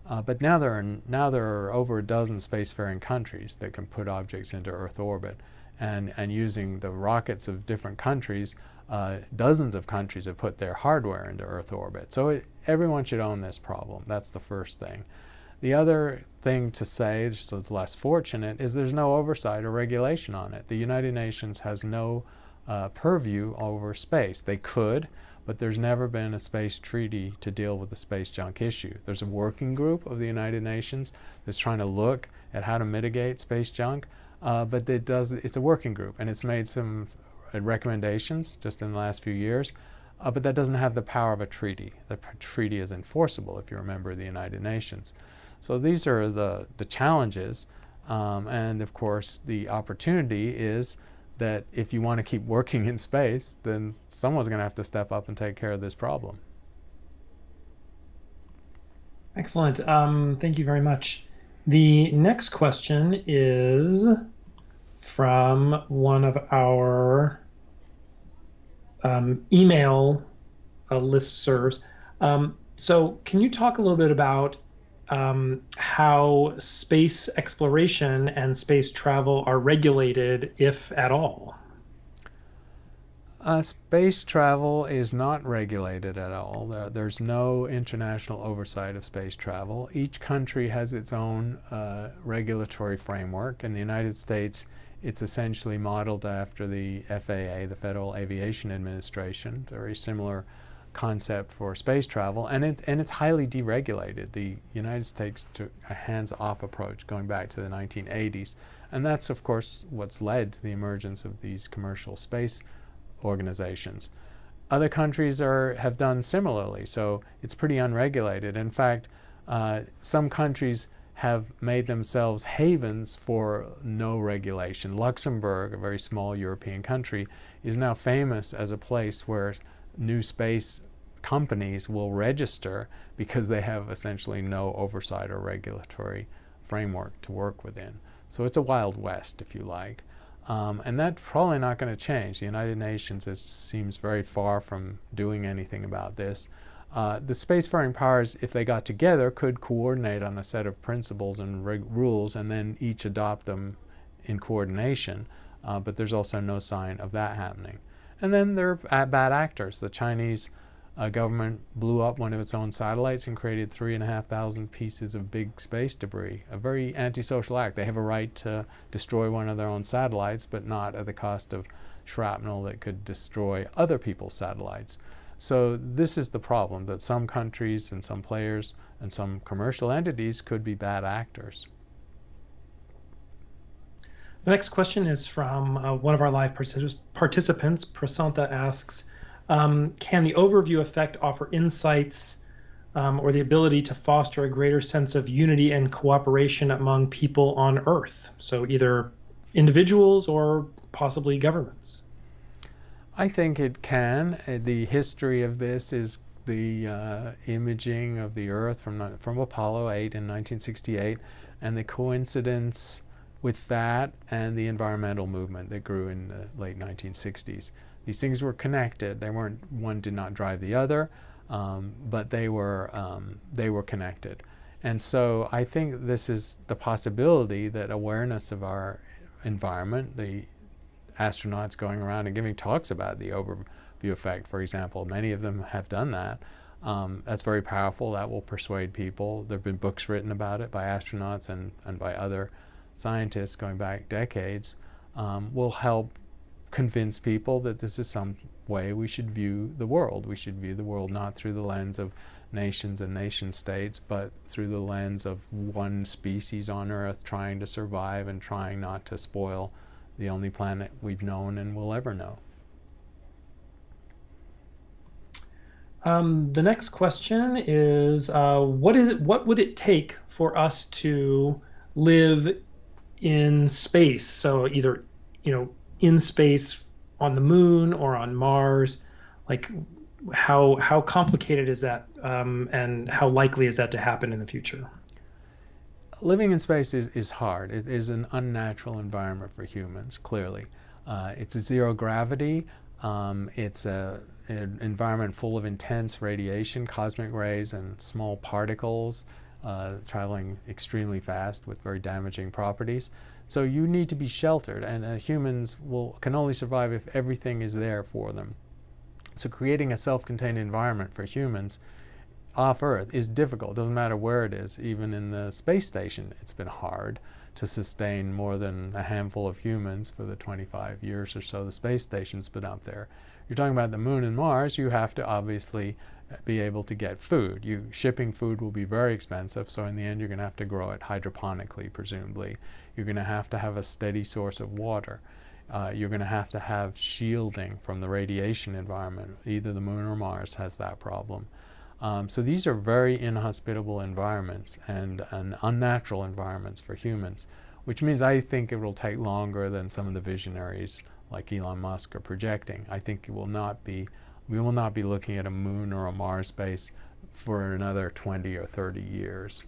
But now there are over a dozen spacefaring countries that can put objects into Earth orbit, and using the rockets of different countries, dozens of countries have put their hardware into Earth orbit. So everyone should own this problem. That's the first thing. The other thing to say, so it's less fortunate, is there's no oversight or regulation on it. The United Nations has no purview over space. They could, but there's never been a space treaty to deal with the space junk issue. There's a working group of the United Nations that's trying to look at how to mitigate space junk, but it's a working group, and it's made some recommendations just in the last few years, but that doesn't have the power of a treaty. The treaty is enforceable if you're a member of the United Nations. So these are the challenges, and of course the opportunity is that if you want to keep working in space, then someone's going to have to step up and take care of this problem. Excellent. Thank you very much. The next question is from one of our email listservs. So can you talk a little bit about how space exploration and space travel are regulated, if at all? Space travel is not regulated at all. There's no international oversight of space travel. Each country has its own regulatory framework. In the United States, it's essentially modeled after the FAA, the Federal Aviation Administration, very similar concept for space travel, and it's highly deregulated. The United States took a hands-off approach going back to the 1980s, and that's of course what's led to the emergence of these commercial space organizations. Other countries have done similarly, so it's pretty unregulated. In fact, some countries have made themselves havens for no regulation. Luxembourg, a very small European country, is now famous as a place where new space companies will register because they have essentially no oversight or regulatory framework to work within. So it's a Wild West, if you like. And that's probably not going to change. The United Nations seems very far from doing anything about this. The spacefaring powers, if they got together, could coordinate on a set of principles and rules and then each adopt them in coordination, but there's also no sign of that happening. And then there are bad actors. The Chinese government blew up one of its own satellites and created 3,500 pieces of big space debris, a very antisocial act. They have a right to destroy one of their own satellites, but not at the cost of shrapnel that could destroy other people's satellites. So this is the problem, that some countries and some players and some commercial entities could be bad actors. The next question is from one of our live participants. Prasanta asks, can the overview effect offer insights or the ability to foster a greater sense of unity and cooperation among people on Earth? So either individuals or possibly governments. I think it can. The history of this is the imaging of the Earth from Apollo 8 in 1968, and the coincidence with that and the environmental movement that grew in the late 1960s. These things were connected. They weren't, one did not drive the other, but they were connected. And so I think this is the possibility that awareness of our environment, the astronauts going around and giving talks about the overview effect, for example, many of them have done that. That's very powerful. That will persuade people. There have been books written about it by astronauts and by other scientists going back decades. Will help convince people that this is some way we should view the world. We should view the world not through the lens of nations and nation states, but through the lens of one species on Earth trying to survive and trying not to spoil the only planet we've known and will ever know. The next question is, what would it take for us to live in space? So either, in space on the moon or on Mars. Like, how complicated is that, and how likely is that to happen in the future? Living in space is hard. It is an unnatural environment for humans, clearly. It's a zero gravity. It's an environment full of intense radiation, cosmic rays, and small particles traveling extremely fast with very damaging properties. So you need to be sheltered, and humans can only survive if everything is there for them. So creating a self-contained environment for humans off Earth is difficult. It doesn't matter where it is. Even in the space station, it's been hard to sustain more than a handful of humans for the 25 years or so the space station's been up there. You're talking about the moon and Mars, you have to obviously be able to get food. Shipping food will be very expensive, so in the end you're going to have to grow it hydroponically, presumably. You're going to have a steady source of water. You're going to have shielding from the radiation environment. Either the moon or Mars has that problem. So these are very inhospitable environments and unnatural environments for humans, which means I think it will take longer than some of the visionaries like Elon Musk are projecting. I think we will not be looking at a moon or a Mars base for another 20 or 30 years.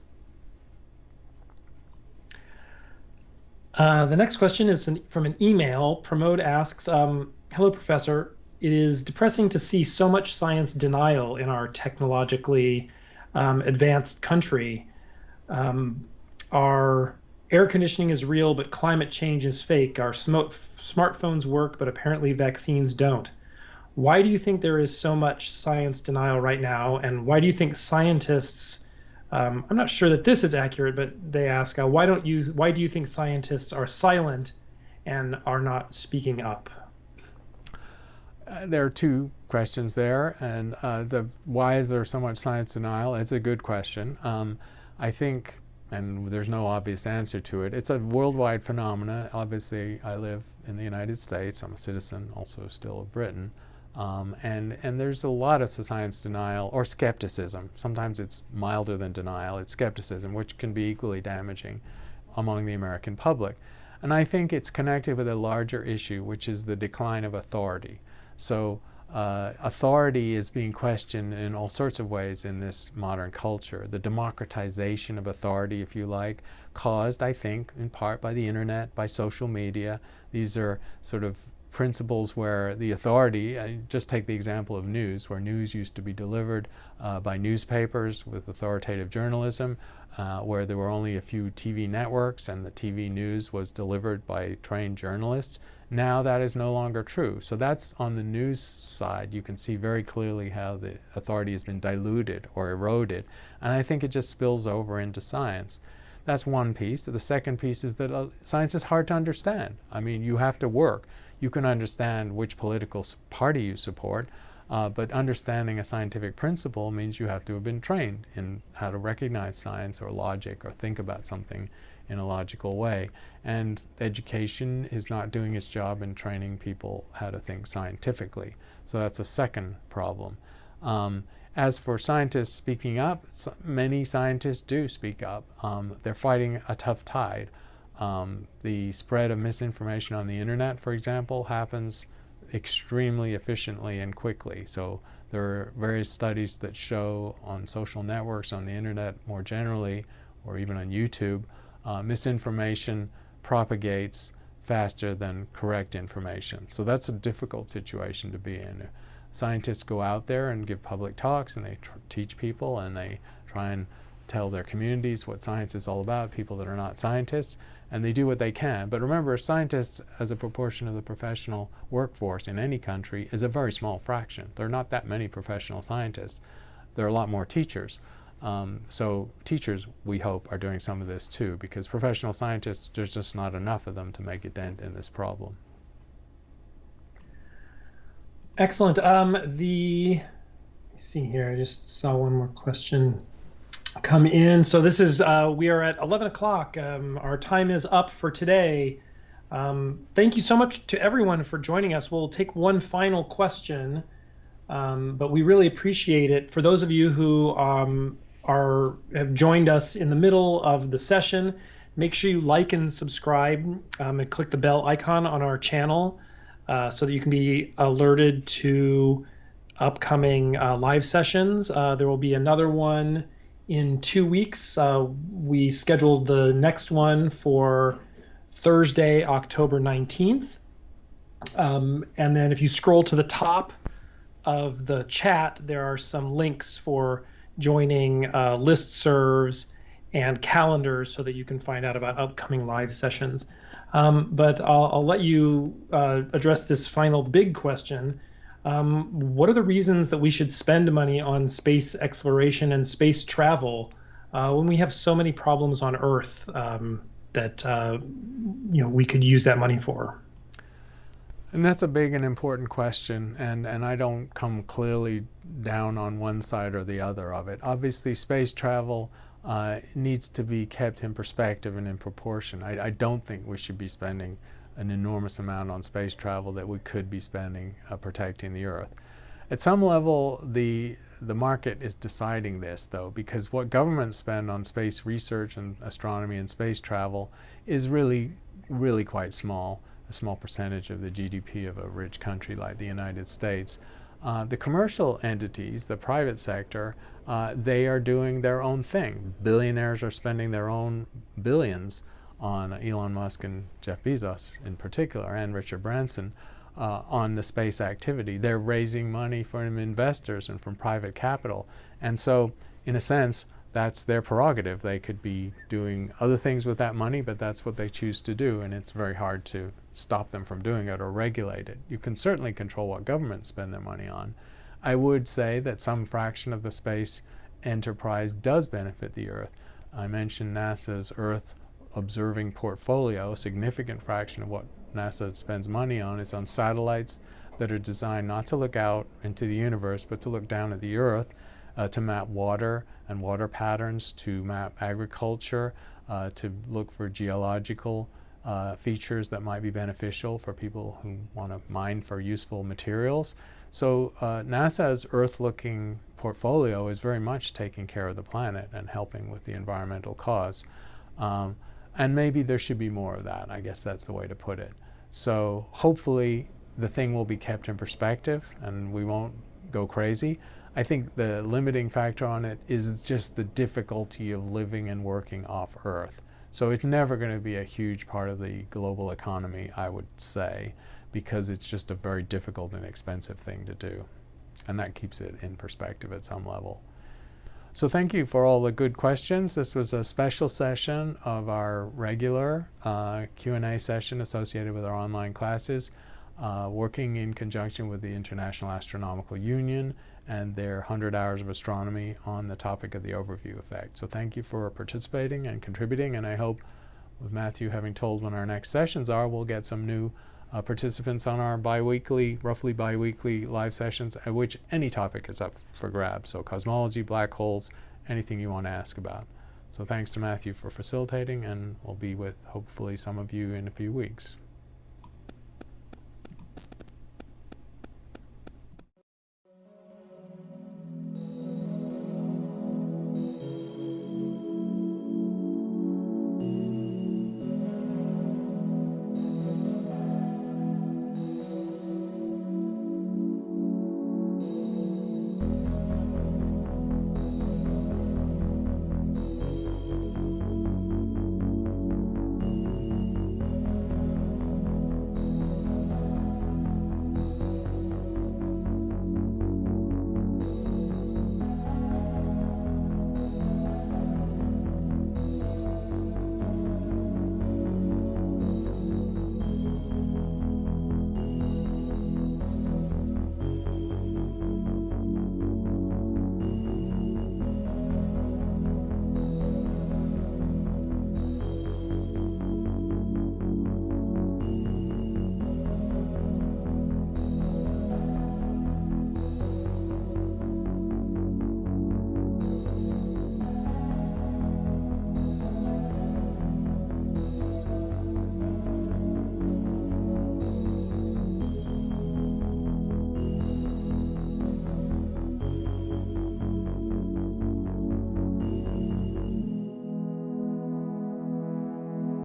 The next question is from an email. Pramod asks, hello, Professor. It is depressing to see so much science denial in our technologically advanced country. Our air conditioning is real, but climate change is fake. Our smartphones work, but apparently vaccines don't. Why do you think there is so much science denial right now? And why do you think scientists, I'm not sure that this is accurate, but they ask, why do you think scientists are silent and are not speaking up? There are two questions there, and why is there so much science denial? It's a good question. I think, and there's no obvious answer to it, it's a worldwide phenomena. Obviously, I live in the United States. I'm a citizen also still of Britain. And there's a lot of science denial or skepticism. Sometimes it's milder than denial. It's skepticism, which can be equally damaging among the American public. And I think it's connected with a larger issue, which is the decline of authority. So authority is being questioned in all sorts of ways in this modern culture. The democratization of authority, if you like, caused, I think, in part by the internet, by social media. These are sort of principles where the authority, just take the example of news, where news used to be delivered by newspapers with authoritative journalism, where there were only a few TV networks and the TV news was delivered by trained journalists. Now that is no longer true. So that's on the news side. You can see very clearly how the authority has been diluted or eroded. And I think it just spills over into science. That's one piece. The second piece is that science is hard to understand. I mean, you have to work. You can understand which political party you support, but understanding a scientific principle means you have to have been trained in how to recognize science or logic or think about something in a logical way. And education is not doing its job in training people how to think scientifically. So that's a second problem. As for scientists speaking up, many scientists do speak up. They're fighting a tough tide. The spread of misinformation on the internet, for example, happens extremely efficiently and quickly. So there are various studies that show on social networks, on the internet more generally, or even on YouTube, misinformation propagates faster than correct information. So that's a difficult situation to be in. Scientists go out there and give public talks, and they teach people, and they try and tell their communities what science is all about, people that are not scientists, and they do what they can. But remember, scientists as a proportion of the professional workforce in any country is a very small fraction. There are not that many professional scientists. There are a lot more teachers. So teachers, we hope, are doing some of this too, because professional scientists, there's just not enough of them to make a dent in this problem. Excellent. Let's see here, I just saw one more question come in. So this is, we are at 11 o'clock. Our time is up for today. Thank you so much to everyone for joining us. We'll take one final question, but we really appreciate it. For those of you who have joined us in the middle of the session, make sure you like and subscribe and click the bell icon on our channel so that you can be alerted to upcoming live sessions. There will be another one in 2 weeks. We scheduled the next one for Thursday, October 19th. And then if you scroll to the top of the chat, there are some links for joining listservs and calendars so that you can find out about upcoming live sessions. But I'll let you address this final big question. What are the reasons that we should spend money on space exploration and space travel when we have so many problems on Earth that we could use that money for? And that's a big and important question, and I don't come clearly down on one side or the other of it. Obviously, space travel needs to be kept in perspective and in proportion. I don't think we should be spending an enormous amount on space travel that we could be spending protecting the Earth. At some level, the market is deciding this, though, because what governments spend on space research and astronomy and space travel is really, really quite small. A small percentage of the GDP of a rich country like the United States. The commercial entities, the private sector, they are doing their own thing. Billionaires are spending their own billions on Elon Musk and Jeff Bezos in particular, and Richard Branson, on the space activity. They're raising money from investors and from private capital. And so, in a sense, that's their prerogative. They could be doing other things with that money, but that's what they choose to do, and it's very hard to stop them from doing it or regulate it. You can certainly control what governments spend their money on. I would say that some fraction of the space enterprise does benefit the Earth. I mentioned NASA's Earth observing portfolio. A significant fraction of what NASA spends money on is on satellites that are designed not to look out into the universe, but to look down at the Earth, to map water and water patterns, to map agriculture, to look for geological features that might be beneficial for people who want to mine for useful materials. So NASA's Earth-looking portfolio is very much taking care of the planet and helping with the environmental cause. And maybe there should be more of that. I guess that's the way to put it. So hopefully the thing will be kept in perspective and we won't go crazy. I think the limiting factor on it is just the difficulty of living and working off Earth. So it's never going to be a huge part of the global economy, I would say. because it's just a very difficult and expensive thing to do. And that keeps it in perspective at some level. So thank you for all the good questions. This was a special session of our regular Q&A session associated with our online classes, working in conjunction with the International Astronomical Union and their 100 hours of astronomy on the topic of the overview effect. So thank you for participating and contributing, and I hope with Matthew having told when our next sessions are, we'll get some new participants on our roughly bi-weekly live sessions, at which any topic is up for grabs. So cosmology, black holes, anything you want to ask about. So thanks to Matthew for facilitating, and we'll be with hopefully some of you in a few weeks.